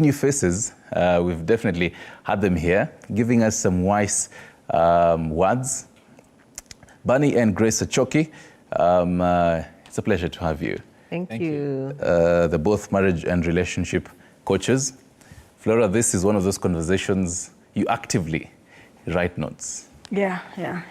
new faces. We've definitely had them here, giving us some wise words. Bunny and Grace Achoki, it's a pleasure to have you. Thank you. They're both marriage and relationship coaches. Flora, this is one of those conversations you actively write notes. Yeah,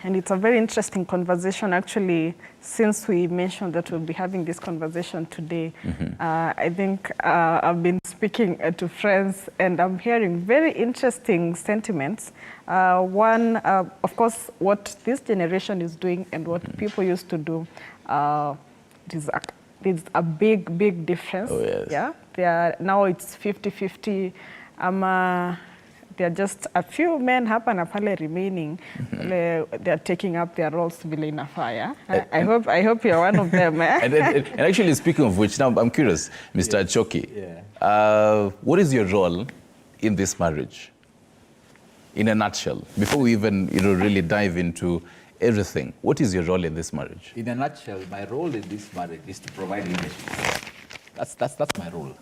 and it's a very interesting conversation actually, since we mentioned that we'll be having this conversation today. I think I've been speaking to friends and I'm hearing very interesting sentiments. One, of course, what this generation is doing and what people used to do, there's a big difference. Oh, yes. Yeah, now it's 50-50. There are just a few men hapa na pale remaining. They are taking up their roles vile inafaa. I hope you're one of them. And actually, speaking of which, now I'm curious, Mr. Achoki, what is your role in this marriage? In a nutshell, before we even really dive into everything, what is your role in this marriage? In a nutshell, my role in this marriage is to provide leadership. That's my role.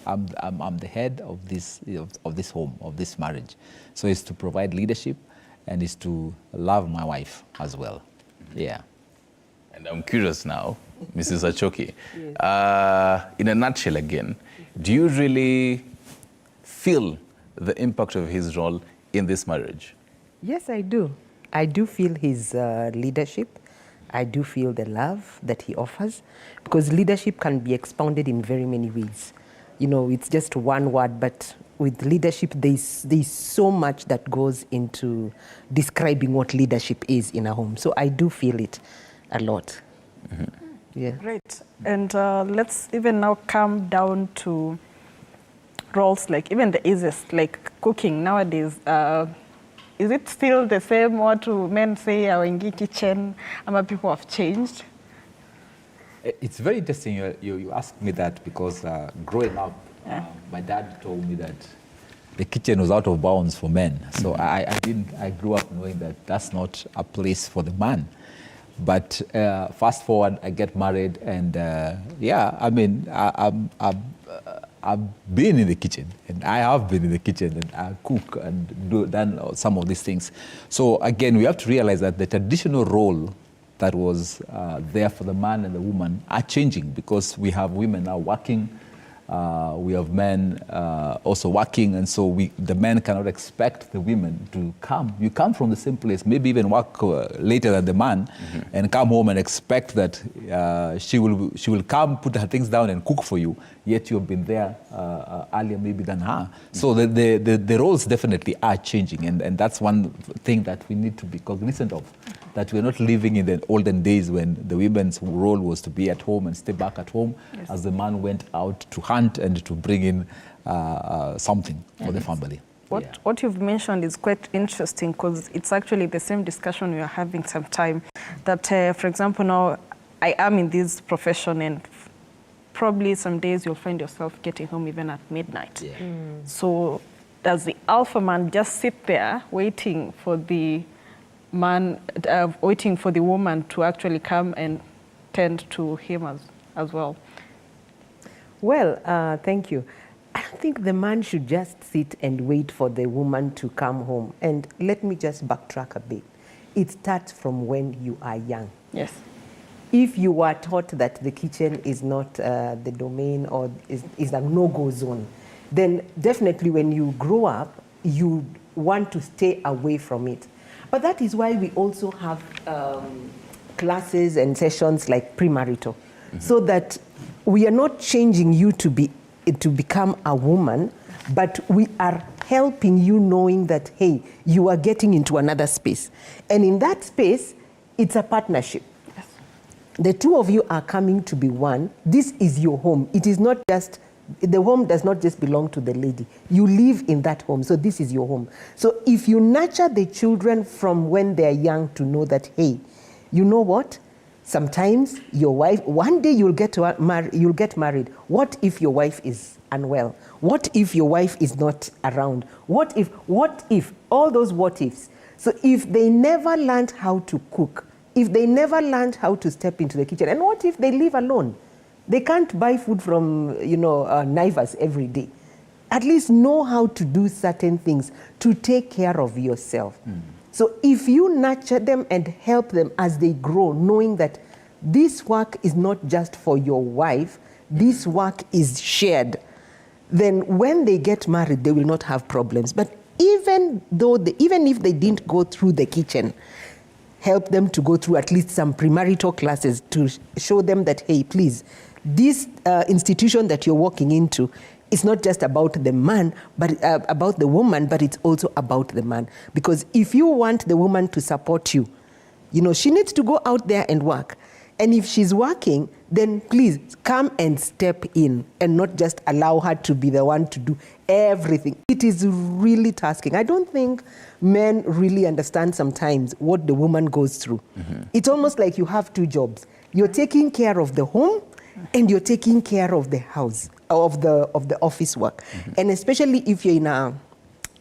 I'm the head of this home, of this marriage. So it's to provide leadership and it's to love my wife as well. Yeah. And I'm curious now, Mrs. Achoki, in a nutshell again, do you really feel the impact of his role in this marriage? Yes, I do. I do feel his leadership. I do feel the love that he offers, because leadership can be expounded in very many ways. It's just one word, but with leadership, there's so much that goes into describing what leadership is in a home. So I do feel it a lot. Yeah. Great. And let's even now come down to roles, like even the easiest, like cooking nowadays. Is it still the same? What do men say, in kitchen? People have changed? It's very interesting you asked me that, because growing up, my dad told me that the kitchen was out of bounds for men. So I grew up knowing that that's not a place for the man. But fast forward, I get married, and I've been in the kitchen, and I have been in the kitchen, and I cook and done some of these things. So again, we have to realize that the traditional role that was there for the man and the woman are changing, because we have women now working, we have men also working, and so the men cannot expect the women to come. You come from the same place, maybe even work later than the man, and come home and expect that she will come, put her things down and cook for you, yet you've been there earlier maybe than her. So the roles definitely are changing, and that's one thing that we need to be cognizant of, that we're not living in the olden days when the women's role was to be at home and stay back at home, as the man went out to hunt and to bring in something for the family. What you've mentioned is quite interesting, because it's actually the same discussion we are having sometime. That, for example, now I am in this profession, and probably some days you'll find yourself getting home even at midnight. So does the alpha man just sit there waiting for the man, waiting for the woman to actually come and tend to him as well? Well, thank you. I think the man should just sit and wait for the woman to come home. And let me just backtrack a bit. It starts from when you are young. Yes. If you were taught that the kitchen is not the domain, or is a no-go zone, then definitely when you grow up, you want to stay away from it. But that is why we also have classes and sessions like premarital, so that we are not changing you to become a woman, but we are helping you, knowing that, hey, you are getting into another space. And in that space, it's a partnership. Yes. The two of you are coming to be one. This is your home. It is not just, the home does not just belong to the lady. You live in that home, so this is your home. So if you nurture the children from when they're young to know that, hey, you know what? Sometimes your wife, one day you'll get married. What if your wife is unwell? What if your wife is not around? What if, all those what ifs. So if they never learned how to cook, if they never learned how to step into the kitchen, and what if they live alone? They can't buy food from, Naivas every day. at least know how to do certain things to take care of yourself. So if you nurture them and help them as they grow, knowing that this work is not just for your wife, this work is shared, then when they get married, they will not have problems. But even if they didn't go through the kitchen, help them to go through at least some premarital classes to show them that, hey, please, this institution that you're walking into, it's not just about the man, but about the woman, but it's also about the man. Because if you want the woman to support you, she needs to go out there and work. And if she's working, then please come and step in and not just allow her to be the one to do everything. It is really tasking. I don't think men really understand sometimes what the woman goes through. It's almost like you have two jobs. You're taking care of the home and you're taking care of the house, of the office work. And especially if you're in a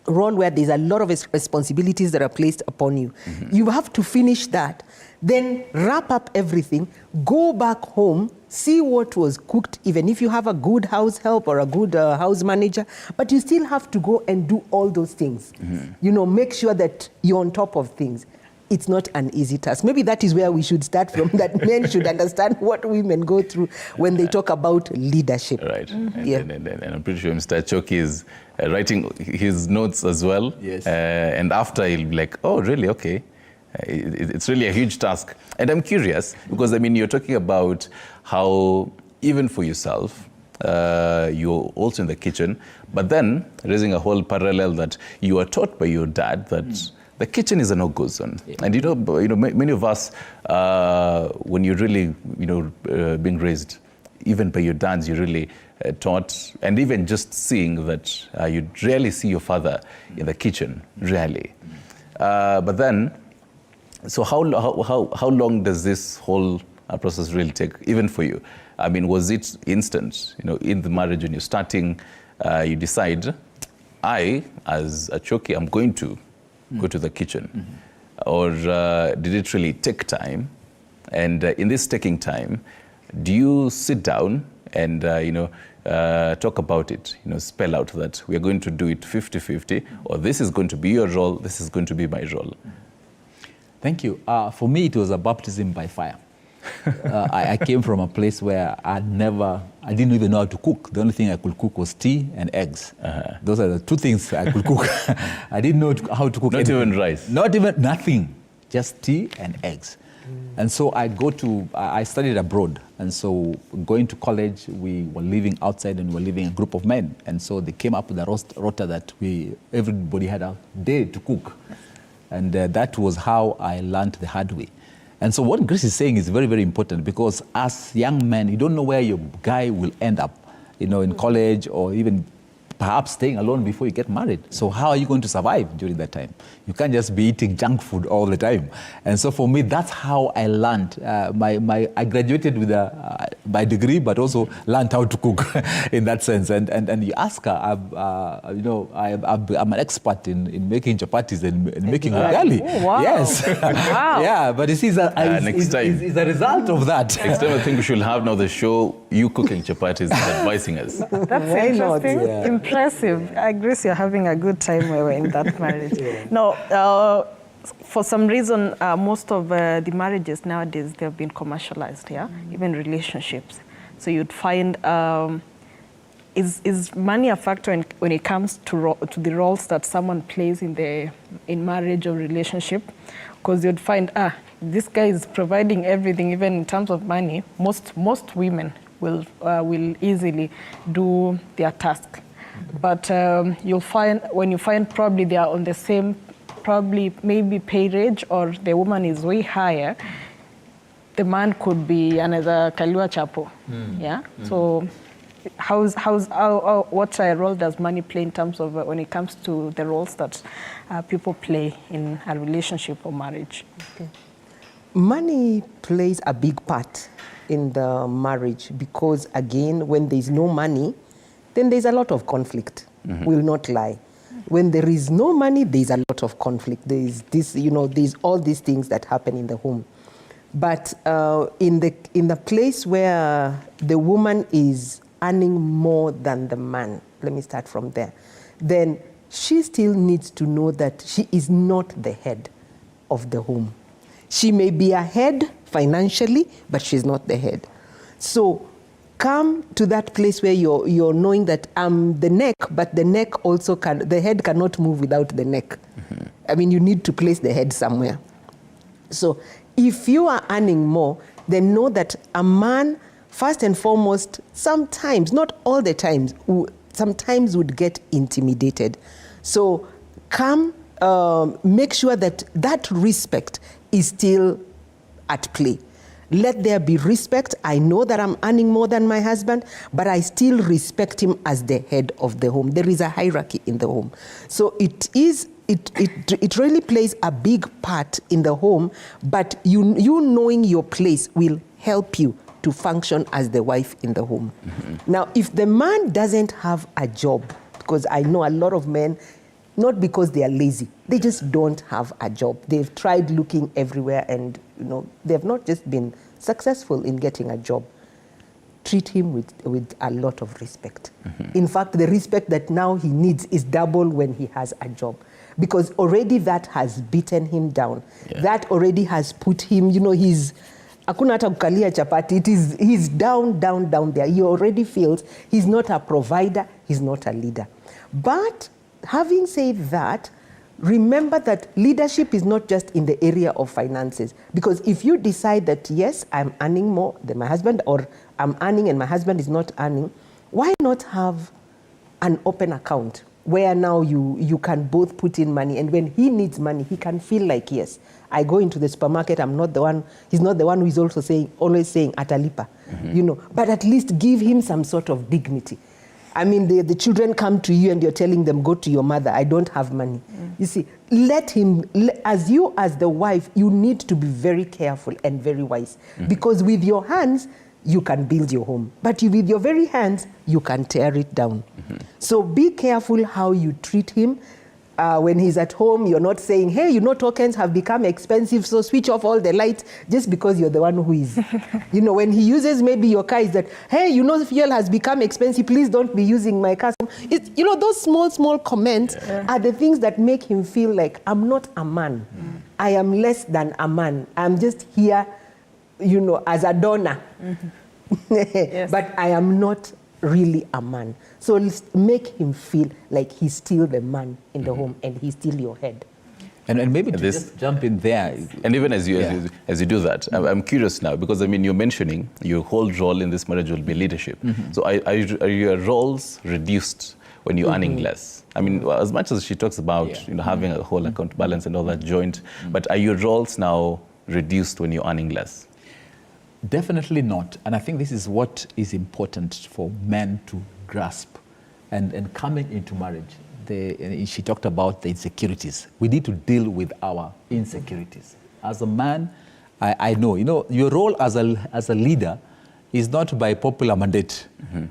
role where there's a lot of responsibilities that are placed upon you, you have to finish that. Then wrap up everything, go back home, see what was cooked, even if you have a good house help or a good house manager, but you still have to go and do all those things. Make sure that you're on top of things. It's not an easy task. Maybe that is where we should start from, that men should understand what women go through when they talk about leadership. Right. And I'm pretty sure Mr. Choki is writing his notes as well. Yes. And after he'll be like, oh, really? Okay. It's really a huge task. And I'm curious, because you're talking about how, even for yourself, you're also in the kitchen, but then raising a whole parallel that you are taught by your dad that the kitchen is a no-go zone. Yeah. And many of us, when you're really, being raised, even by your dads, you're really taught, and even just seeing that you rarely see your father in the kitchen, rarely. But then, so how long does this whole process really take, even for you? Was it instant? In the marriage when you're starting, you decide, I, as a Choki, I'm going to go to the kitchen, or did it really take time? And in this taking time, do you sit down and talk about it? Spell out that we are going to do it 50-50, or this is going to be your role, this is going to be my role. Thank you. For me, it was a baptism by fire. I came from a place where I didn't even know how to cook. The only thing I could cook was tea and eggs. Those are the two things I could cook. I didn't know how to cook anything. Not even rice? Not even, nothing. Just tea and eggs. And so I studied abroad. And so going to college, we were living outside and we were living a group of men. And so they came up with a rota that everybody had a day to cook. And that was how I learned the hard way. And so what Grace is saying is very, very important, because as young men, you don't know where your guy will end up, in college, or even perhaps staying alone before you get married. So how are you going to survive during that time? You can't just be eating junk food all the time. And so for me, that's how I learned. I graduated with my degree, but also learned how to cook in that sense. And you ask her, I'm an expert in making chapatis and making ugali. Oh, wow. Yes. Wow. Yeah, but you see, it's a result of that. Next time I think we should have now the show, you cooking chapatis and advising us. That's interesting. Yeah. Impressive. I guess you're having a good time when we're in that marriage. Yeah. No, for some reason, most of the marriages nowadays, they've been commercialized, even relationships. So you'd find, is money a factor when it comes to the roles that someone plays in marriage or relationship? Because you'd find, this guy is providing everything, even in terms of money. Most women will easily do their task. But you'll find, when you find probably they are on the same, probably maybe pay range, or the woman is way higher, the man could be another Kaliwa Chapo. So what role does money play in terms of when it comes to the roles that people play in a relationship or marriage? Okay. Money plays a big part in the marriage, because again, when there's no money, then there's a lot of conflict. Will not lie. When there is no money, there's a lot of conflict. There's this, there's all these things that happen in the home. But in the place where the woman is earning more than the man, let me start from there, then she still needs to know that she is not the head of the home. She may be a head financially, but she's not the head. So come to that place where you're knowing that I'm the neck, but the neck also the head cannot move without the neck. Mm-hmm. I mean, you need to place the head somewhere. So if you are earning more, then know that a man, first and foremost, sometimes, not all the times, sometimes would get intimidated. So come, make sure that that respect is still at play. Let there be respect. I know that I'm earning more than my husband, but I still respect him as the head of the home. There is a hierarchy in the home. So it really plays a big part in the home, but you knowing your place will help you to function as the wife in the home. Mm-hmm. Now, if the man doesn't have a job, because I know a lot of men, not because they are lazy, they just don't have a job. They've tried looking everywhere and they have not just been successful in getting a job. Treat him with a lot of respect. Mm-hmm. In fact, the respect that now he needs is double when he has a job, because already that has beaten him down. Yeah. That already has put him, he's hakuna hata kukalia chapati. He's down there. He already feels he's not a provider, he's not a leader. But having said that, remember that leadership is not just in the area of finances. Because if you decide that, yes, I'm earning more than my husband, or I'm earning and my husband is not earning, why not have an open account where now you can both put in money, and when he needs money, he can feel like, yes, I go into the supermarket, he's not the one who is also always saying atalipa, mm-hmm. But at least give him some sort of dignity. I mean, the children come to you and you're telling them, go to your mother, I don't have money. Mm. You see, let him, as the wife, you need to be very careful and very wise. Mm. Because with your hands, you can build your home. But with your very hands, you can tear it down. Mm-hmm. So be careful how you treat him. When he's at home, you're not saying, hey, tokens have become expensive, so switch off all the lights, just because you're the one who is. When he uses maybe your car, is that, hey, fuel has become expensive, please don't be using my car. Those small comments are the things that make him feel like, I'm not a man. Mm. I am less than a man. I'm just here, as a donor. Mm-hmm. Yes. But I am not really a man. So let's make him feel like he's still the man in the home and he's still your head. And maybe to just jump in there. And even as you do that, I'm curious now, because you're mentioning your whole role in this marriage will be leadership. Mm-hmm. So are your roles reduced when you're earning less? I mean, as much as she talks about having a whole account balance and all that joint, but are your roles now reduced when you're earning less? Definitely not. And I think this is what is important for men to grasp. And coming into marriage, she talked about the insecurities. We need to deal with our insecurities. As a man, I know, your role as a leader is not by popular mandate. Mm-hmm.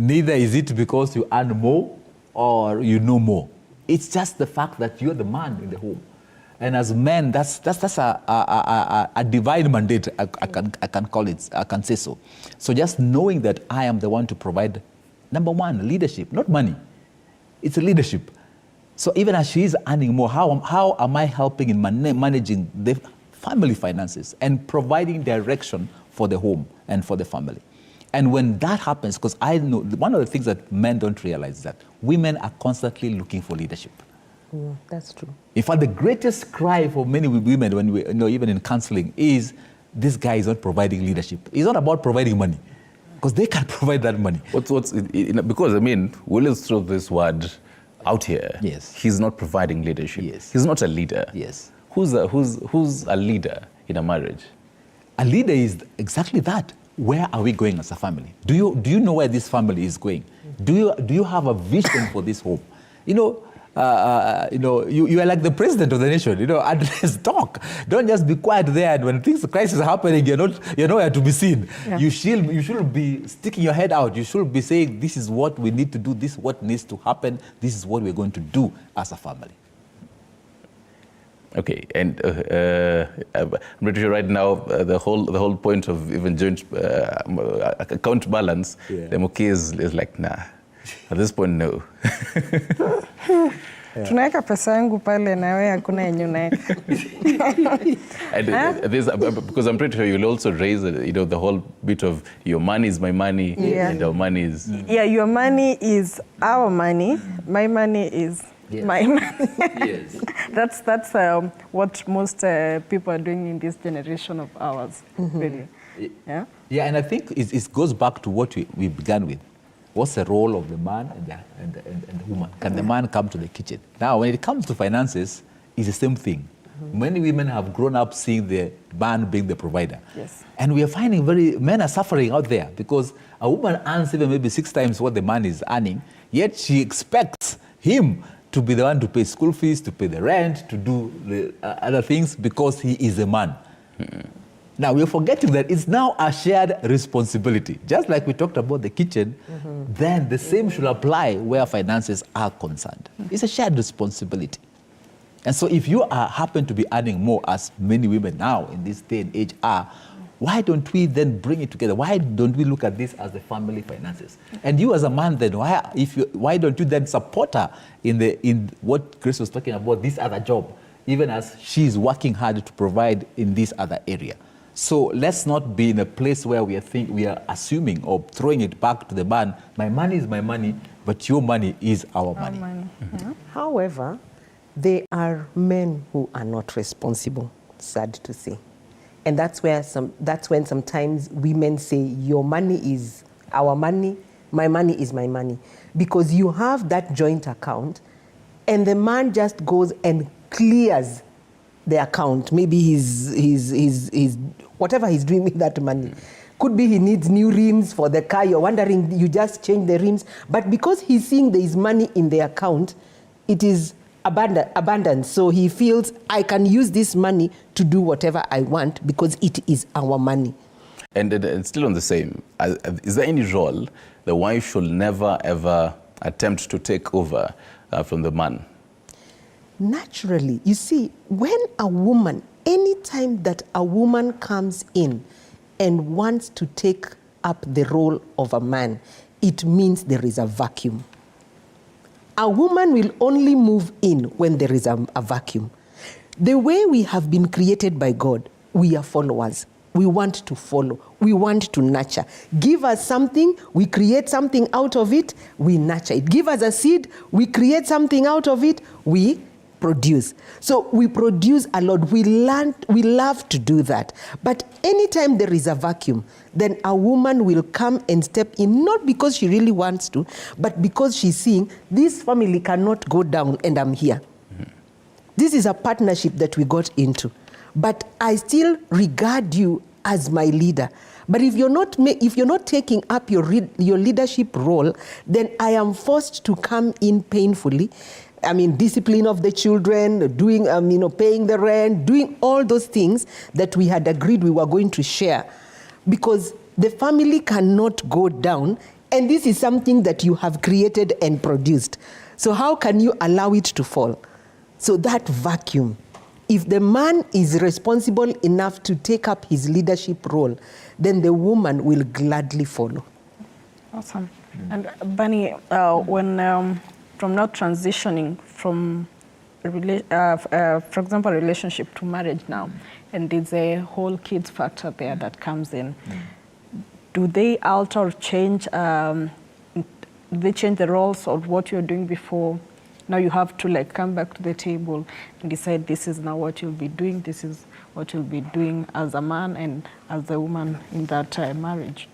Neither is it because you earn more or you know more. It's just the fact that you're the man in the home. And as men, that's a divine mandate, I can call it, I can say so. So just knowing that I am the one to provide, number one, leadership, not money. It's a leadership. So even as she is earning more, how am I helping in managing the family finances and providing direction for the home and for the family? And when that happens, because I know one of the things that men don't realize is that women are constantly looking for leadership. That's true. In fact, the greatest cry for many women, when we even in counseling, is this guy is not providing leadership. It's not about providing money, because they can provide that money. Because Will is throw this word out here. Yes. He's not providing leadership. Yes. He's not a leader. Yes. Who's a leader in a marriage? A leader is exactly that. Where are we going as a family? Do you know where this family is going? Do you have a vision for this home? You are like the president of the nation. Address, talk. Don't just be quiet there. And when crisis are happening, you're nowhere to be seen. Yeah. You should be sticking your head out. You should be saying, this is what we need to do. This is what needs to happen. This is what we're going to do as a family. Okay, and I'm pretty sure right now the whole point of even joint account balance, the Muki is like, nah. At this point, no. Tunaweka pesa yangu pale na wewe hakuna yenye unaweka. Because I'm pretty sure you'll also raise, the whole bit of your money is my money, and our money is... Yeah, your money is our money. My money is my money. Yes. That's what most people are doing in this generation of ours, really. Yeah? Yeah, and I think it goes back to what we began with. What's the role of the man and the woman? Can the man come to the kitchen? Now, when it comes to finances, it's the same thing. Many women have grown up seeing the man being the provider. Yes. And we are finding men are suffering out there because a woman earns even maybe 6 times what the man is earning, yet she expects him to be the one to pay school fees, to pay the rent, to do the other things because he is a man. Now, we're forgetting that it's now a shared responsibility. Just like we talked about the kitchen, then the same should apply where finances are concerned. It's a shared responsibility. And so if you happen to be earning more, as many women now in this day and age are, why don't we then bring it together? Why don't we look at this as the family finances? And you as a man then, why don't you then support her in what Chris was talking about, this other job, even as she's working hard to provide in this other area? So let's not be in a place where we are assuming or throwing it back to the man. My money is my money, but your money is our money. Yeah. However, there are men who are not responsible, sad to say. And that's when sometimes women say, your money is our money, my money is my money. Because you have that joint account, and the man just goes and clears the account. Maybe he's whatever he's doing with that money. Could be he needs new rims for the car. You're wondering, you just change the rims. But because he's seeing there is money in the account, it is abundance. So he feels, I can use this money to do whatever I want because it is our money. And still on the same, is there any role the wife should never ever attempt to take over from the man? Naturally, you see, when a woman, anytime that a woman comes in and wants to take up the role of a man, it means there is a vacuum. A woman will only move in when there is a vacuum. The way we have been created by God, we are followers. We want to follow. We want to nurture. Give us something, we create something out of it, we nurture it. Give us a seed, we create something out of it, we produce. So we produce a lot. We love to do that. But anytime there is a vacuum, then a woman will come and step in, not because she really wants to, but because she's seeing this family cannot go down and I'm here. This is a partnership that we got into. But I still regard you as my leader. But if you're not taking up your leadership role, then I am forced to come in painfully. I mean, discipline of the children, doing, paying the rent, doing all those things that we had agreed we were going to share. Because the family cannot go down, and this is something that you have created and produced. So how can you allow it to fall? So that vacuum, if the man is responsible enough to take up his leadership role, then the woman will gladly follow. Awesome. And Bunny, when from now transitioning from, for example, relationship to marriage now, and there's a whole kids factor there that comes in. Do they alter or change? They change the roles of what you're doing before? Now you have to come back to the table and decide this is now what you'll be doing. This is what you'll be doing as a man and as a woman in that marriage.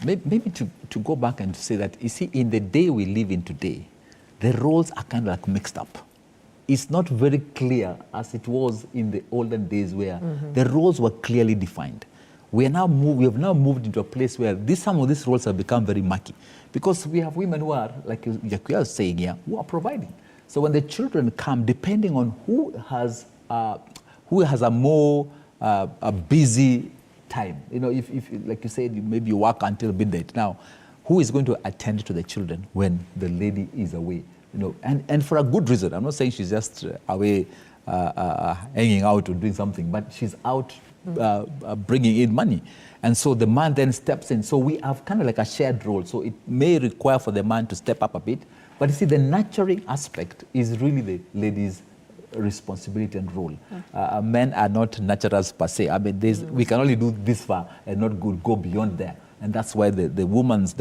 Maybe to go back and say that, you see, in the day we live in today, the roles are kind of mixed up. It's not very clear as it was in the olden days where the roles were clearly defined. We have now moved into a place where some of these roles have become very murky because we have women who are, like you are saying here, who are providing. So when the children come, depending on who has a more a busy time, if like you said, maybe you work until midnight. Now, who is going to attend to the children when the lady is away? And for a good reason. I'm not saying she's just away hanging out or doing something, but she's out bringing in money. And so the man then steps in. So we have kind of like a shared role. So it may require for the man to step up a bit. But you see, the nurturing aspect is really the lady's responsibility and role. Men are not nurturers per se. I mean, we can only do this far and not go beyond there. And that's why the woman's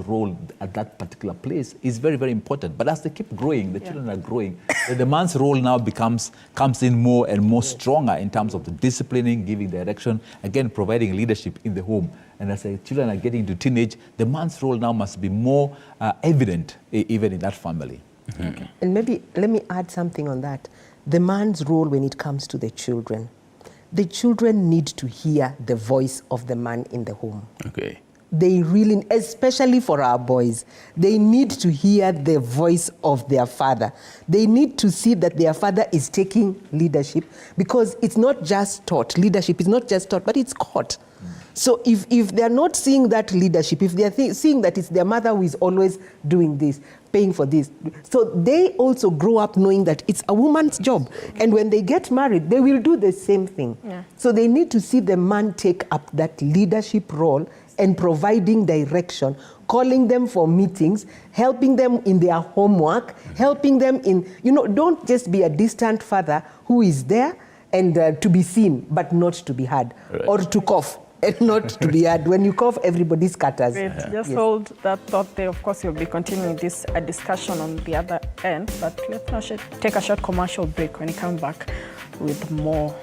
role at that particular place is very, very important. But as they keep growing, the children are growing, the man's role now comes in more and more stronger in terms of the disciplining, giving direction, again, providing leadership in the home. And as the children are getting to teenage, the man's role now must be more evident, even in that family. Okay. And maybe let me add something on that. The man's role when it comes to the children need to hear the voice of the man in the home. Okay. They really, especially for our boys, they need to hear the voice of their father. They need to see that their father is taking leadership, because it's not just taught. Leadership is not just taught, but it's caught. So if they're not seeing that leadership, if they're seeing that it's their mother who is always doing this, paying for this, so they also grow up knowing that it's a woman's job. And when they get married, they will do the same thing. Yeah. So they need to see the man take up that leadership role and providing direction, calling them for meetings, helping them in their homework, helping them in, don't just be a distant father who is there and to be seen, but not to be heard, right, or to cough. And not to be heard. When you cough, everybody scatters. Great. Just hold that thought there. Of course, you'll be continuing this discussion on the other end, but let's take a short commercial break. When you come back with more.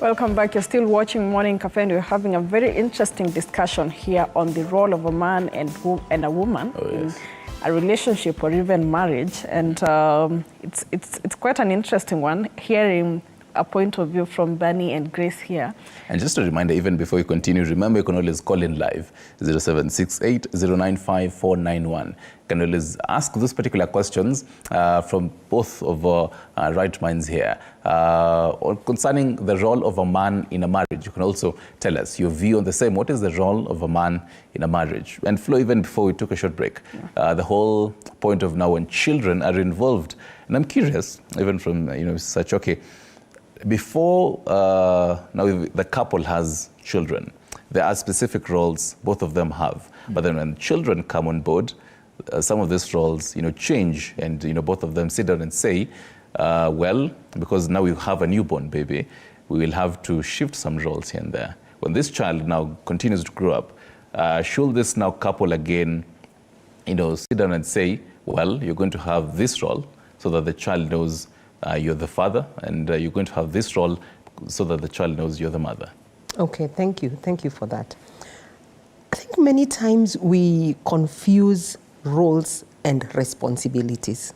Welcome back. You're still watching Morning Cafe, and we're having a very interesting discussion here on the role of a man and a woman in a relationship or even marriage. And it's quite an interesting one, hearing a point of view from Bernie and Grace here. And just a reminder, even before you continue, remember you can always call in live, 0768 095 491. You can always ask those particular questions from both of our right minds here. Or concerning the role of a man in a marriage, you can also tell us your view on the same. What is the role of a man in a marriage? And Flo, even before we took a short break, the whole point of now when children are involved. And I'm curious, even from, such, okay, before now the couple has children, there are specific roles both of them have. But then when children come on board, some of these roles, change, and both of them sit down and say, well, because now we have a newborn baby, we will have to shift some roles here and there. When this child now continues to grow up, should this now couple again, sit down and say, well, you're going to have this role so that the child knows you're the father, and you're going to have this role so that the child knows you're the mother. Okay, thank you. Thank you for that. I think many times we confuse roles and responsibilities.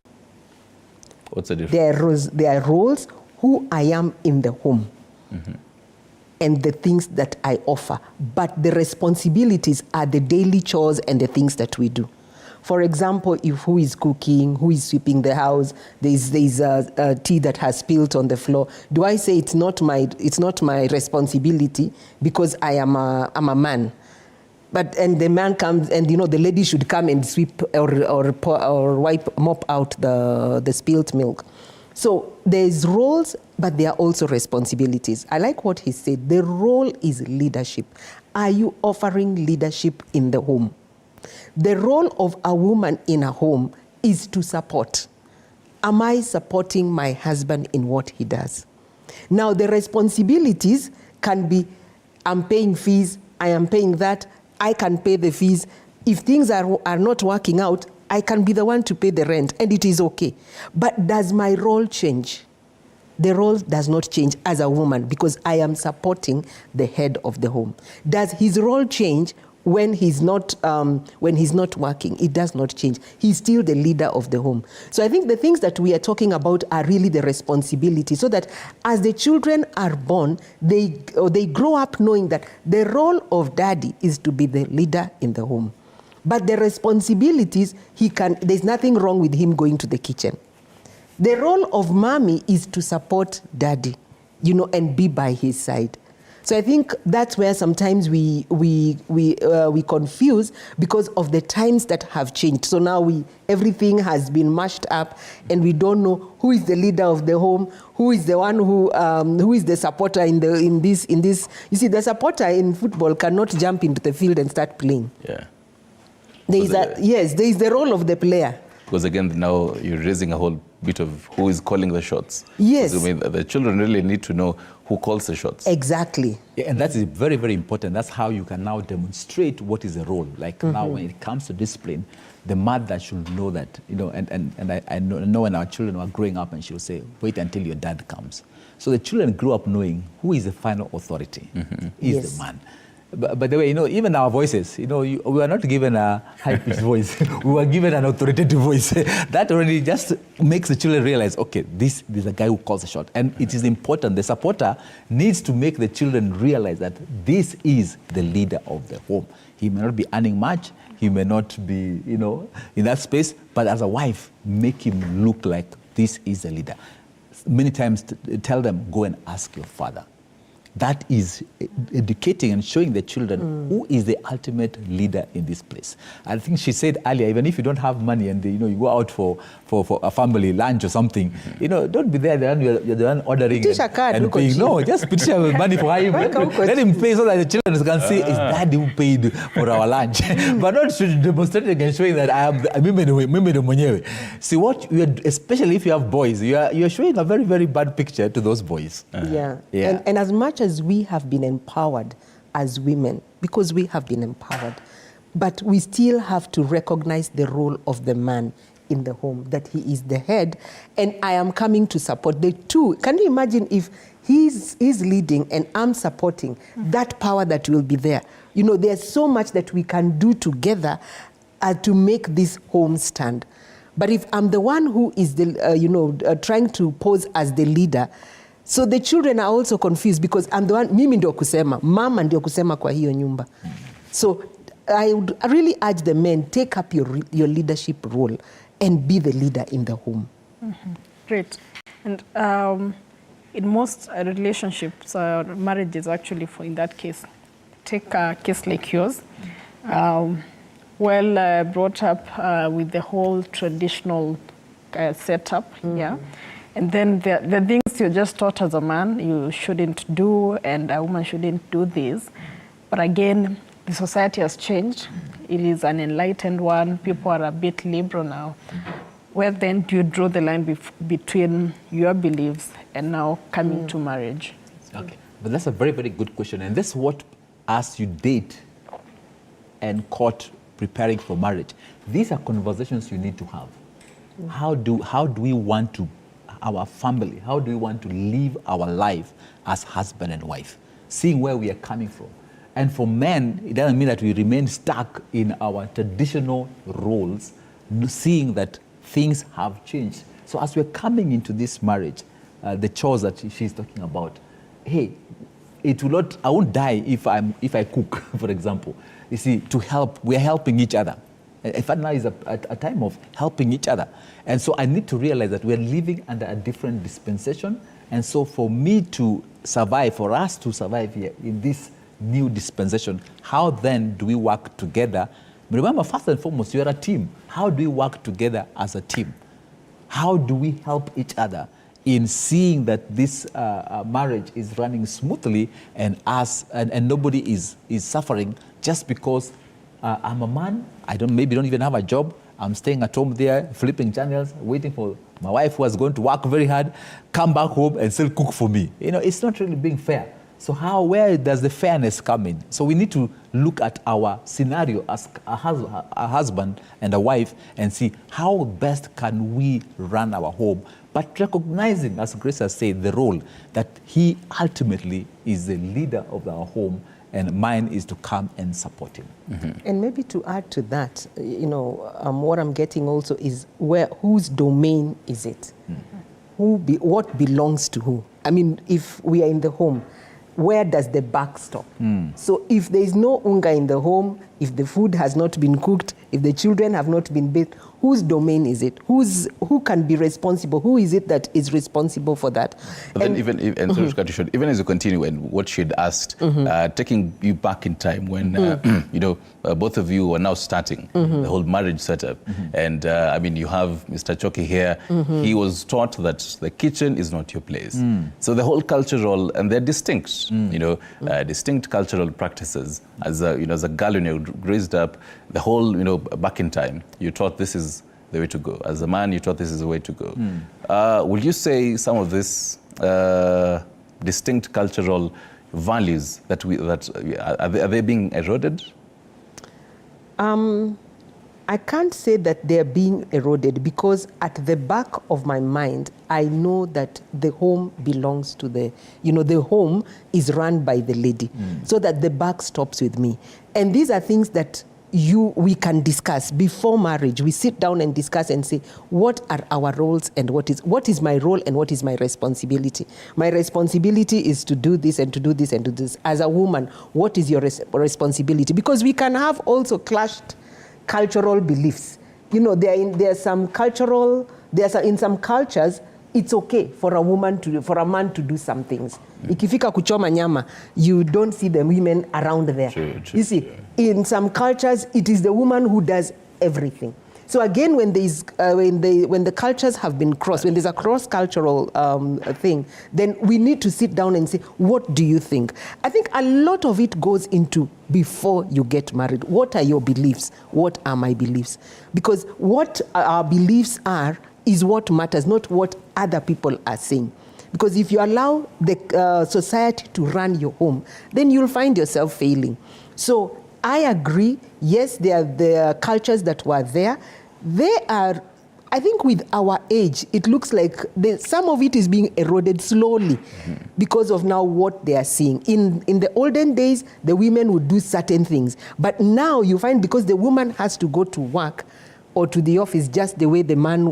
What's the difference? There are roles, who I am in the home, and the things that I offer. But the responsibilities are the daily chores and the things that we do. For example, if who is cooking, who is sweeping the house, there's a tea that has spilled on the floor. Do I say it's not my responsibility because I am a man? And the man comes, and the lady should come and sweep or mop out the spilled milk. So there's roles, but there are also responsibilities. I like what he said. The role is leadership. Are you offering leadership in the home? The role of a woman in a home is to support. Am I supporting my husband in what he does? Now, the responsibilities can be, I'm paying fees, I am paying that, I can pay the fees. If things are not working out, I can be the one to pay the rent, and it is okay. But does my role change? The role does not change as a woman because I am supporting the head of the home. Does his role change when he's not working? It does not change. He's still the leader of the home. So I think the things that we are talking about are really the responsibility, so that as the children are born, they grow up knowing that the role of daddy is to be the leader in the home. But the responsibilities, there's nothing wrong with him going to the kitchen. The role of mommy is to support daddy, and be by his side. So I think that's where sometimes we confuse because of the times that have changed. So now everything has been mashed up, and we don't know who is the leader of the home, who is the one who is the supporter in this. You see, the supporter in football cannot jump into the field and start playing. Yeah. There is the role of the player. Because again, now you're raising a whole bit of who is calling the shots. Yes. The children really need to know who calls the shots. Exactly. Yeah, and that is very, very important. That's how you can now demonstrate what is the role. Like now when it comes to discipline, the mother should know that, and I know when our children are growing up, and she'll say, wait until your dad comes. So the children grew up knowing who is the final authority, is the man. By the way, even our voices, we were not given a high-pitched voice. We were given an authoritative voice. That already just makes the children realize, okay, this is a guy who calls the shot. And it is important. The supporter needs to make the children realize that this is the leader of the home. He may not be earning much. He may not be, in that space. But as a wife, make him look like this is the leader. Many times, tell them, go and ask your father. That is educating and showing the children who is the ultimate leader in this place. I think she said earlier, even if you don't have money and you go out for a family lunch or something, don't be there. You're the one ordering and paying. No, just put your money for him. Let him pay so that the children can see it's daddy who paid for our lunch. But not demonstrating and showing that I am. See what especially if you have boys, you're showing a very, very bad picture to those boys. Yeah. And as much as we have been empowered as women, because we have been empowered, but we still have to recognize the role of the man in the home, that he is the head, and I am coming to support the two. Can you imagine if he's leading and I'm supporting, that power that will be there? There's so much that we can do together to make this home stand. But if I'm the one who is trying to pose as the leader, so the children are also confused because I'm the one, mimi ndio kusema, mama ndio kusema kwa hiyo nyumba. So I would really urge the men, take up your leadership role and be the leader in the home. Great. And in most relationships, marriages actually, in that case, take a case like yours, brought up with the whole traditional setup, and then the things you're just taught as a man, you shouldn't do, and a woman shouldn't do this. But again, the society has changed. It is an enlightened one. People are a bit liberal now. Where then do you draw the line between your beliefs and now coming to marriage? Okay, but that's a very, very good question. And that's what, as you date and court preparing for marriage, these are conversations you need to have. How do we want to, our family, how do we want to live our life as husband and wife, seeing where we are coming from? And for men, it doesn't mean that we remain stuck in our traditional roles, seeing that things have changed. So as we're coming into this marriage, the chores that she's talking about, hey, it will not, I won't die if I cook, for example. You see, to help, we're helping each other. In fact, now is a time of helping each other. And so I need to realize that we're living under a different dispensation. And so for me to survive, for us to survive here in this new dispensation, how then do we work together? Remember, first and foremost, you're a team. How do we work together as a team? How do we help each other in seeing that this marriage is running smoothly and nobody is suffering just because I'm a man, maybe don't even have a job, I'm staying at home there, flipping channels, waiting for my wife who was going to work very hard, come back home and still cook for me. You know, it's not really being fair. So where does the fairness come in? So we need to look at our scenario as a husband and a wife and see how best can we run our home, but recognizing, as Grace has said, the role that he ultimately is the leader of our home and mine is to come and support him. Mm-hmm. And maybe to add to that, you know, what I'm getting also is whose domain is it? Mm-hmm. What belongs to who? I mean, if we are in the home, where does the buck stop? So if there is no unga in the home, if the food has not been cooked, if the children have not been bathed, whose domain is it? Who can be responsible? Who is it that is responsible for that? But then even as you continue, and what she had asked, taking you back in time when you know, both of you are now starting the whole marriage setup, and I mean, you have Mr. Choki here. He was taught that the kitchen is not your place. So the whole cultural, and they're distinct, you know, distinct cultural practices. As a, you know, as a girl, when you raised up, the whole, you know, back in time, you taught this is the way to go. As a man, you thought this is the way to go. Would you say some of this distinct cultural values are they being eroded? I can't say that they're being eroded, because at the back of my mind, I know that the home belongs to the home is run by the lady, so that the buck stops with me. And these are things that we can discuss before marriage. We sit down and discuss and say, what are our roles and what is my role and what is my responsibility? My responsibility is to do this and to do this and do this. As a woman, what is your responsibility? Because we can have also clashed cultural beliefs. You know, in some cultures, it's okay for a man to do some things. Ikifika kuchoma nyama, you don't see the women around there. True, you see, in some cultures, it is the woman who does everything. So again, when the cultures have been crossed, when there's a cross-cultural thing, then we need to sit down and say, what do you think? I think a lot of it goes into before you get married. What are your beliefs? What are my beliefs? Because what our beliefs are is what matters, not what other people are saying. Because if you allow the society to run your home, then you'll find yourself failing. So I agree, yes, there are the cultures that were there. They are, I think with our age, it looks like some of it is being eroded slowly because of now what they are seeing. In the olden days, the women would do certain things. But now you find, because the woman has to go to work or to the office just the way the man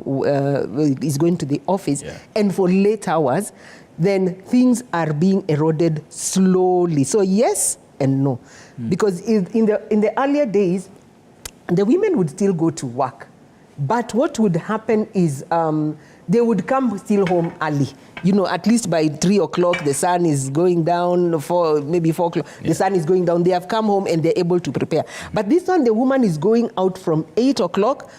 is going to the office, and for late hours, then things are being eroded slowly. So yes and no. Because in the earlier days, the women would still go to work. But what would happen is they would come still home early. You know, at least by 3 o'clock, the sun is going down, maybe 4 o'clock, the sun is going down. They have come home and they're able to prepare. But this one, the woman is going out from 8 o'clock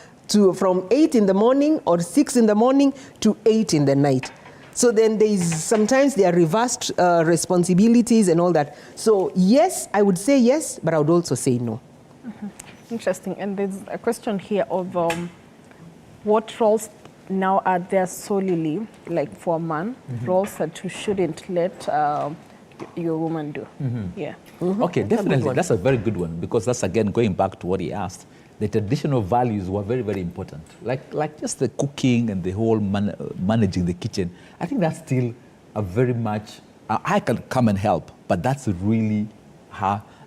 from 8 in the morning or 6 in the morning to 8 in the night. So then sometimes there are reversed responsibilities and all that. So yes, I would say yes, but I would also say no. Interesting. And there's a question here of what roles now are there solely, like for a man, roles that you shouldn't let your woman do. Yeah. Okay, definitely. That's a very good one, because that's, again, going back to what he asked. the traditional values were very, very important. Like just the cooking and the whole managing the kitchen. I think that's still a very much, I can come and help, but that's really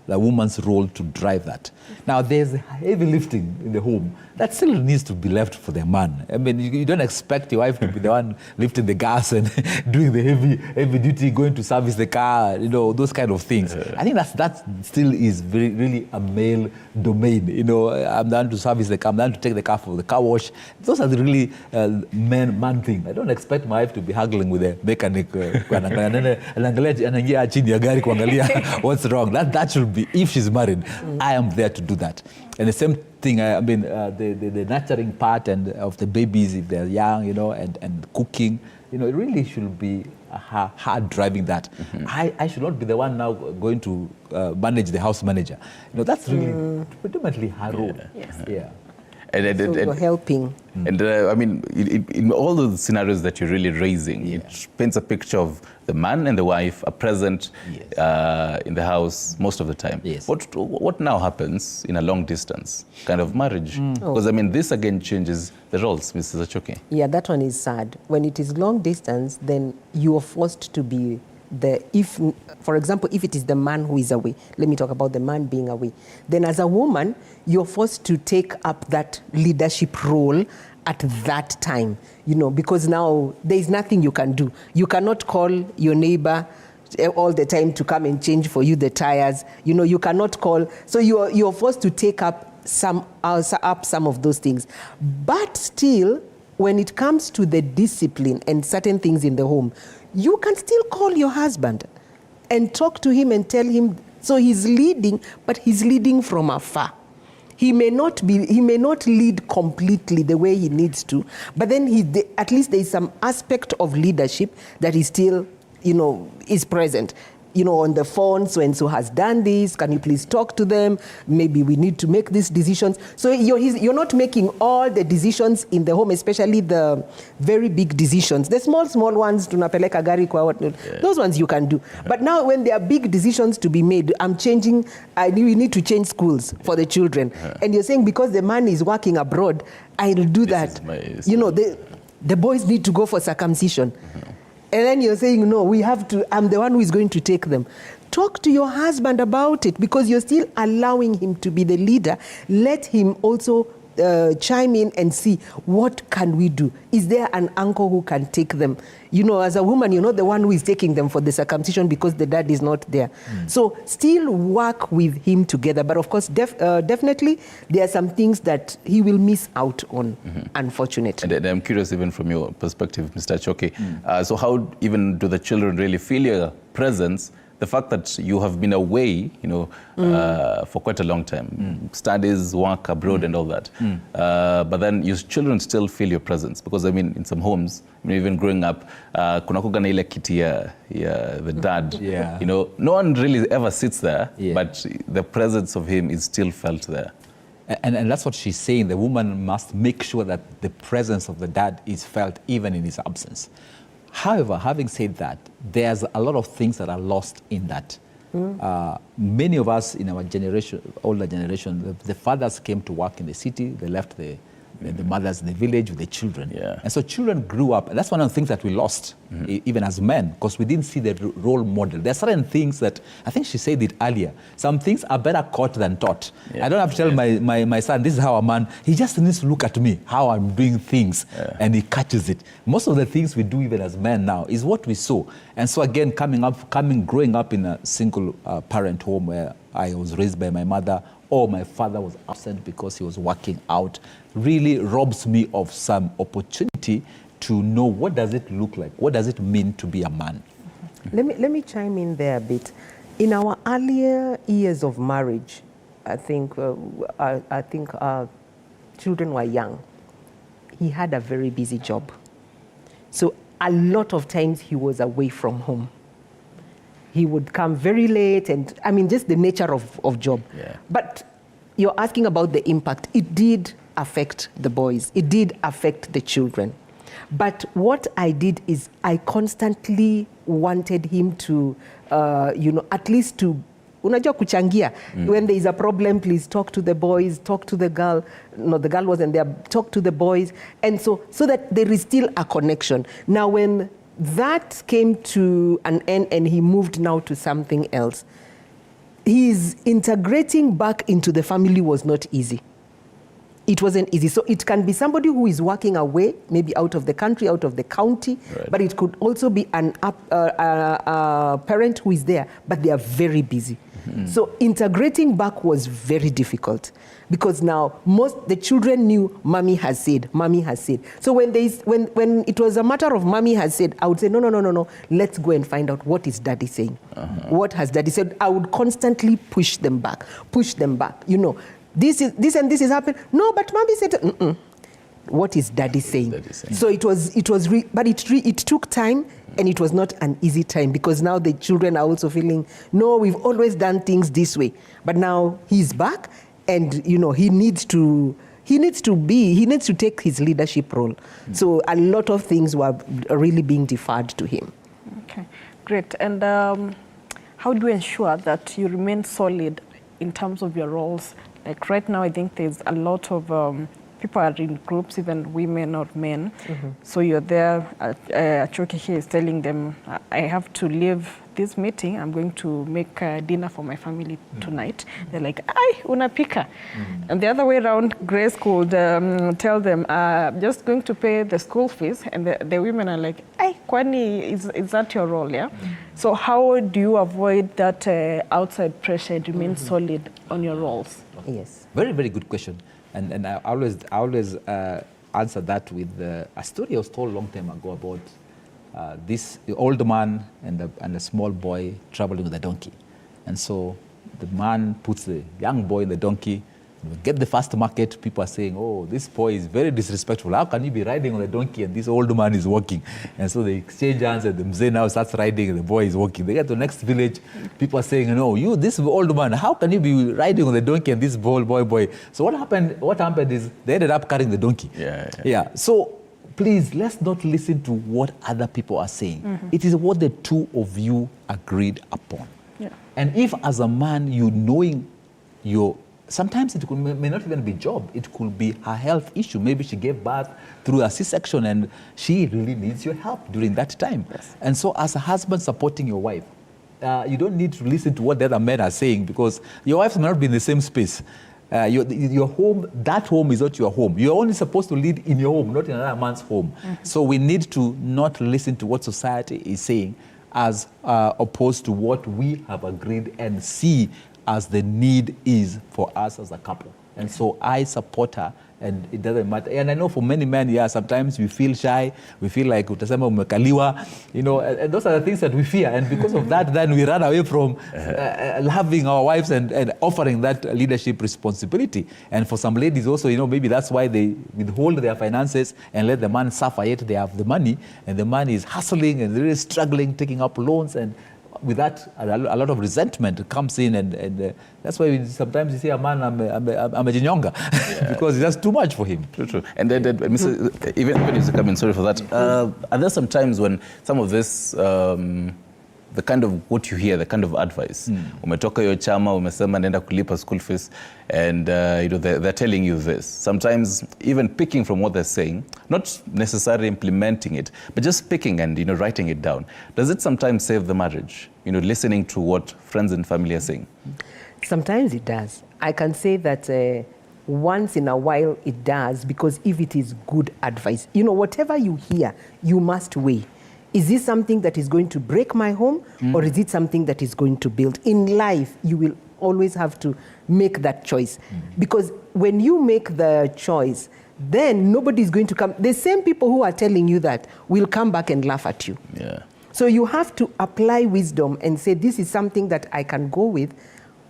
the woman's role to drive that. Now, there's heavy lifting in the home that still needs to be left for the man. I mean, you don't expect your wife to be the one lifting the gas and doing the heavy duty, going to service the car, those kind of things. I think that still is really a male domain. I'm down to service the car, I'm down to take the car for the car wash. Those are the really man thing. I don't expect my wife to be haggling with the mechanic what's wrong. That should be, if she's married, I am there to do that. And the same thing, the nurturing part and of the babies if they're young, and cooking, it really should be her driving that. I should not be the one now going to manage the house manager. That's really predominantly her role. Yes. Yeah. So you're helping. And in all the scenarios that you're really raising, it paints a picture of the man and the wife are present in the house most of the time. Yes. What now happens in a long distance kind of marriage? Because this again changes the roles, Mrs. Achoke. Yeah, that one is sad. When it is long distance, then you are forced to be for example, if it is the man who is away, let me talk about the man being away, then as a woman, you're forced to take up that leadership role at that time, because now there is nothing you can do. You cannot call your neighbor all the time to come and change for you the tires. You cannot call. So you're forced to take up some of those things. But still, when it comes to the discipline and certain things in the home, you can still call your husband and talk to him and tell him, so he's leading, but he's leading from afar. He may not lead completely the way he needs to, but then at least there is some aspect of leadership that is still, is present. On the phone, so-and-so has done this, can you please talk to them? Maybe we need to make these decisions. So you're not making all the decisions in the home, especially the very big decisions. The small ones, tunapeleka gari kwa what, those ones you can do. But now when there are big decisions to be made, we need to change schools for the children. And you're saying because the man is working abroad, I'll do that. The boys need to go for circumcision. And then you're saying, no, I'm the one who is going to take them. Talk to your husband about it, because you're still allowing him to be the leader. Let him also chime in and see, what can we do? Is there an uncle who can take them? As a woman, you're not the one who is taking them for the circumcision because the dad is not there. So still work with him together. But of course, definitely, there are some things that he will miss out on, unfortunately. And I'm curious, even from your perspective, Mr. Achoke, so how even do the children really feel your presence? The fact that you have been away, for quite a long time, studies, work abroad and all that. But then your children still feel your presence, because in some homes, even growing up, kuna kuga na ile kiti ya the dad. No one really ever sits there, but the presence of him is still felt there. And that's what she's saying. The woman must make sure that the presence of the dad is felt even in his absence. However, having said that, there's a lot of things that are lost in that. Many of us in our generation, older generation, the fathers came to work in the city, they left the mothers in the village with the children. And so children grew up, and that's one of the things that we lost, even as men, because we didn't see the role model. There are certain things that, I think she said it earlier, some things are better caught than taught. I don't have to tell my son, this is how a man, he just needs to look at me, how I'm doing things, and he catches it. Most of the things we do even as men now is what we saw. And so again, growing up in a single parent home where I was raised by my mother, or my father was absent because he was working out, really robs me of some opportunity to know what does it look like, what does it mean to be a man. Let me chime in there a bit. In our earlier years of marriage, I think our children were young. He had a very busy job. So a lot of times he was away from home. He would come very late, and just the nature of job. But you're asking about the impact. It did affect the boys. It did affect the children. But what I did is I constantly wanted him to, at least to unajua kuchangia. When there is a problem, please talk to the boys, talk to the girl. No, the girl wasn't there. Talk to the boys. And so that there is still a connection. Now, when that came to an end and he moved now to something else, his integrating back into the family was not easy. It wasn't easy. So it can be somebody who is working away, maybe out of the country, out of the county, right. but it could also be a parent who is there, but they are very busy. So integrating back was very difficult because now the children knew mommy has said. So when it was a matter of mommy has said, I would say, no, let's go and find out what is daddy saying. What has daddy said? I would constantly push them back. You know, this and this is happening. No, but mommy said, what is daddy saying? So but it took time, and it was not an easy time because now the children are also feeling, no, we've always done things this way, but now he's back, and you know he needs to take his leadership role. So a lot of things were really being deferred to him. Okay, great. And how do you ensure that you remain solid in terms of your roles? Like right now, I think there's a lot of people are in groups, even women or men. So you're there, Choki here is telling them, I have to leave this meeting. I'm going to make dinner for my family tonight. They're like, ay, unapika. And the other way around, Grace could tell them, just going to pay the school fees. And the women are like, ay, kwani, is that your role, yeah? So how do you avoid that outside pressure and remain solid on your roles? Yes. Very, very good question. And I always answer that with a story I was told a long time ago about the old man and a small boy traveling with a donkey. And so the man puts the young boy in the donkey. We get the first market, people are saying, oh, this boy is very disrespectful. How can you be riding on a donkey and this old man is walking? And so they exchange hands and the mzee now starts riding and the boy is walking. They get to the next village, people are saying, no, you, this old man, how can you be riding on the donkey and this boy? So what happened is they ended up carrying the donkey. Yeah. So please, let's not listen to what other people are saying. It is what the two of you agreed upon. Yeah. And if as a man, you knowing sometimes it may not even be job. It could be her health issue. Maybe she gave birth through a C-section and she really needs your help during that time. Yes. And so as a husband supporting your wife, you don't need to listen to what the other men are saying because your wife may not be in the same space. Your home, that home is not your home. You're only supposed to lead in your home, not in another man's home. So we need to not listen to what society is saying as opposed to what we have agreed and see as the need is for us as a couple. And so I support her, and it doesn't matter. And I know for many men, sometimes we feel shy, we feel like utasema umekaliwa, and those are the things that we fear. And because of that, then we run away from loving our wives and offering that leadership responsibility. And for some ladies also, maybe that's why they withhold their finances and let the man suffer, yet they have the money, and the man is hustling and really struggling, taking up loans, and with that, a lot of resentment comes in, and that's why sometimes you say a man, I'm a jinyonga, because that's too much for him. True. And then, Mr. even if you come in, sorry for that, are there some times when some of this, the kind of what you hear, the kind of advice, umetoka yo chama, umesema nenda kulipa school fees, and they're telling you this. Sometimes even picking from what they're saying, not necessarily implementing it, but just picking and writing it down. Does it sometimes save the marriage? Listening to what friends and family are saying. Sometimes it does. I can say that once in a while it does, because if it is good advice, whatever you hear, you must weigh. Is this something that is going to break my home, or is it something that is going to build? In life, you will always have to make that choice. Because when you make the choice, then nobody is going to come. The same people who are telling you that will come back and laugh at you. Yeah. So you have to apply wisdom and say, this is something that I can go with.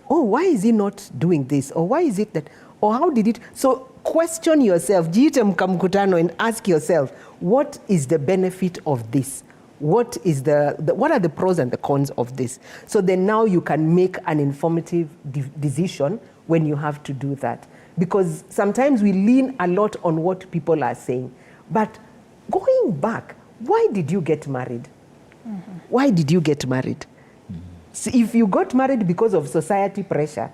Oh, why is he not doing this? Or why is it that, or how did it? So question yourself, jiite mkamkutano, and ask yourself, what is the benefit of this? What are the pros and the cons of this? So then now you can make an informative decision when you have to do that. Because sometimes we lean a lot on what people are saying. But going back, why did you get married? Why did you get married? So if you got married because of society pressure,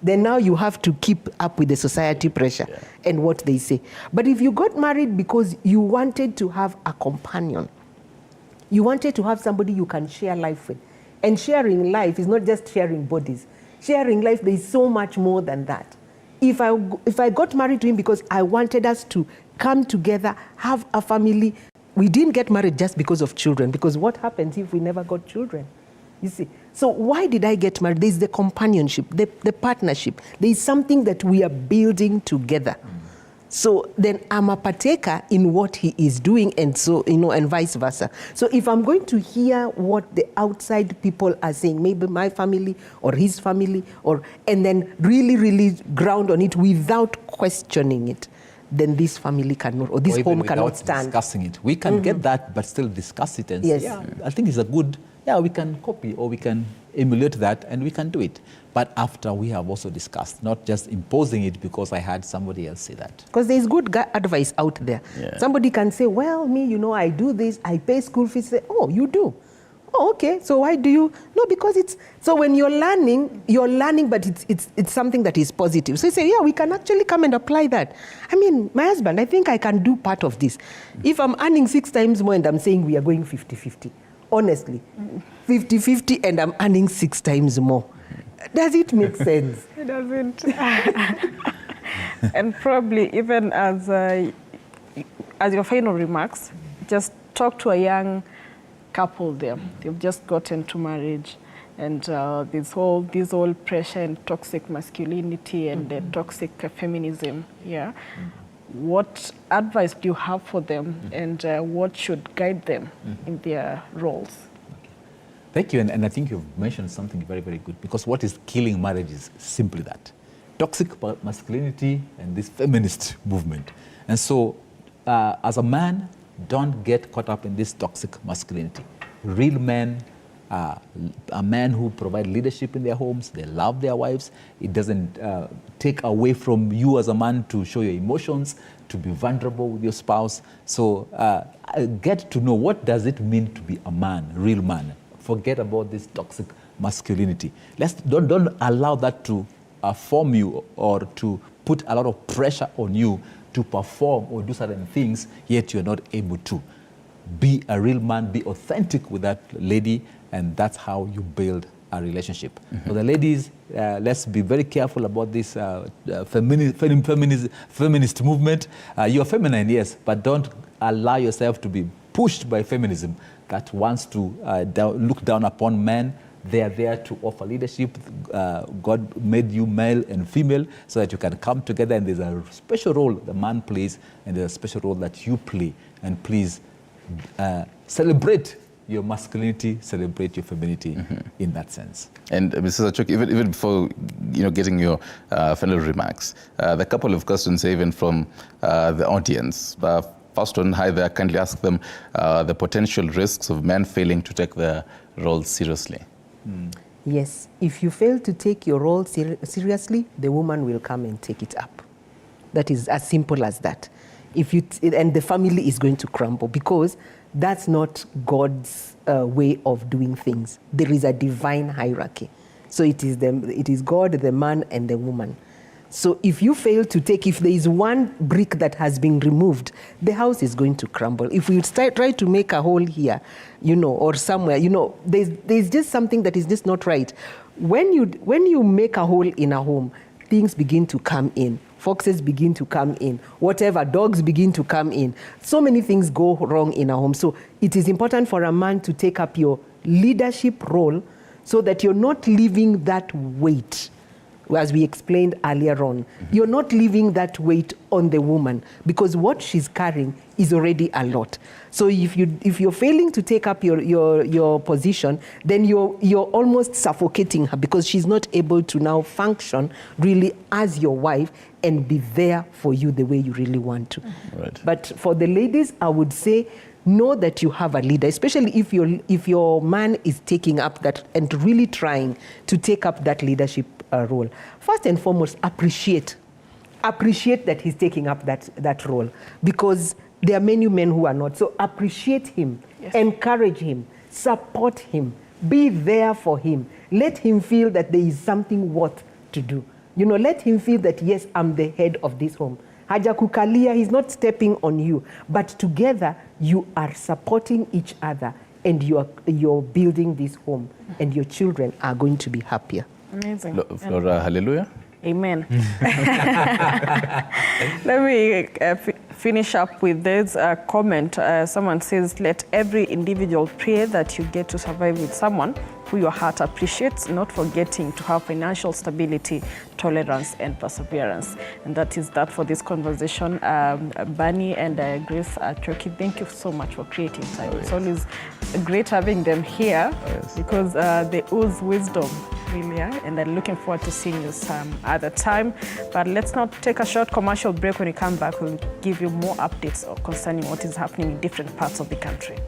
then now you have to keep up with the society pressure and what they say. But if you got married because you wanted to have a companion, you wanted to have somebody you can share life with. And sharing life is not just sharing bodies. Sharing life, there is so much more than that. If I got married to him because I wanted us to come together, have a family, we didn't get married just because of children, because what happens if we never got children? You see, so why did I get married? There's the companionship, the partnership. There's something that we are building together. So then I'm a partaker in what he is doing, and so, and vice versa. So if I'm going to hear what the outside people are saying, maybe my family or his family, and then really, really ground on it without questioning it, then this family cannot, or this home cannot stand. Discussing it. We can get that, but still discuss it and yes. say, I think it's a good, we can copy or we can emulate that and we can do it. But after we have also discussed, not just imposing it because I had somebody else say that. Because there's good advice out there. Yeah. Somebody can say, well, me, I do this, I pay school fees. Say, oh, you do? Oh, okay, so why do you? No, because it's, so when you're learning, but it's something that is positive. So you say, yeah, we can actually come and apply that. I mean, my husband, I think I can do part of this. If I'm earning 6 times more and I'm saying we are going 50-50, honestly, 50-50 and I'm earning 6 times more. Does it make sense? It doesn't. And probably even as your final remarks, just talk to a young couple there. They've just gotten to marriage, and this whole pressure and toxic masculinity and toxic feminism. Yeah. What advice do you have for them, and what should guide them in their roles? Thank you, and I think you've mentioned something very, very good, because what is killing marriage is simply that. Toxic masculinity and this feminist movement. And so, as a man, don't get caught up in this toxic masculinity. Real men are men who provide leadership in their homes, they love their wives. It doesn't take away from you as a man to show your emotions, to be vulnerable with your spouse. So get to know, what does it mean to be a man, real man? Forget about this toxic masculinity. Don't allow that to form you or to put a lot of pressure on you to perform or do certain things, yet you're not able to. Be a real man, be authentic with that lady, and that's how you build a relationship. So the ladies, let's be very careful about this feminist movement. You're feminine, yes, but don't allow yourself to be pushed by feminism that wants to look down upon men. They are there to offer leadership. God made you male and female so that you can come together, and there's a special role the man plays and there's a special role that you play. And please celebrate your masculinity, celebrate your femininity in that sense. And Mrs. Achok, even before getting your final remarks, the couple of questions even from the audience. First one, hi there, kindly ask them the potential risks of men failing to take their roles seriously. Yes, if you fail to take your role seriously, the woman will come and take it up. That is as simple as that. And the family is going to crumble, because that's not God's way of doing things. There is a divine hierarchy. So it is God, the man, and the woman. So if you fail to take, if there is one brick that has been removed, the house is going to crumble. If we try to make a hole here, or somewhere, there's just something that is just not right. When you make a hole in a home, things begin to come in. Foxes begin to come in. Whatever, dogs begin to come in. So many things go wrong in a home. So it is important for a man to take up your leadership role so that you're not leaving that weight. As we explained earlier on, you're not leaving that weight on the woman, because what she's carrying is already a lot. So if you're failing to take up your position, then you're almost suffocating her, because she's not able to now function really as your wife and be there for you the way you really want to. Right. But for the ladies, I would say, know that you have a leader, especially if your man is taking up that and really trying to take up that leadership role. First and foremost, appreciate that he's taking up that role, because there are many men who are not. So appreciate him, encourage him, support him, be there for him. let him feel that there is something worth to do. You know, let him feel that, yes, I'm the head of this home. Hajakukalia, he's not stepping on you, but together you are supporting each other, and you're building this home, and your children are going to be happier. Amazing. Flora, hallelujah. Amen. Let me finish up with this comment. Someone says, let every individual pray that you get to survive with someone who your heart appreciates, not forgetting to have financial stability, tolerance, and perseverance. And that is that for this conversation. Bunny and Grace Choki, thank you so much for creating time. It's always great having them here because they ooze wisdom. Really, and I'm looking forward to seeing you some other time. But let's now take a short commercial break. When we come back, we'll give you more updates concerning what is happening in different parts of the country.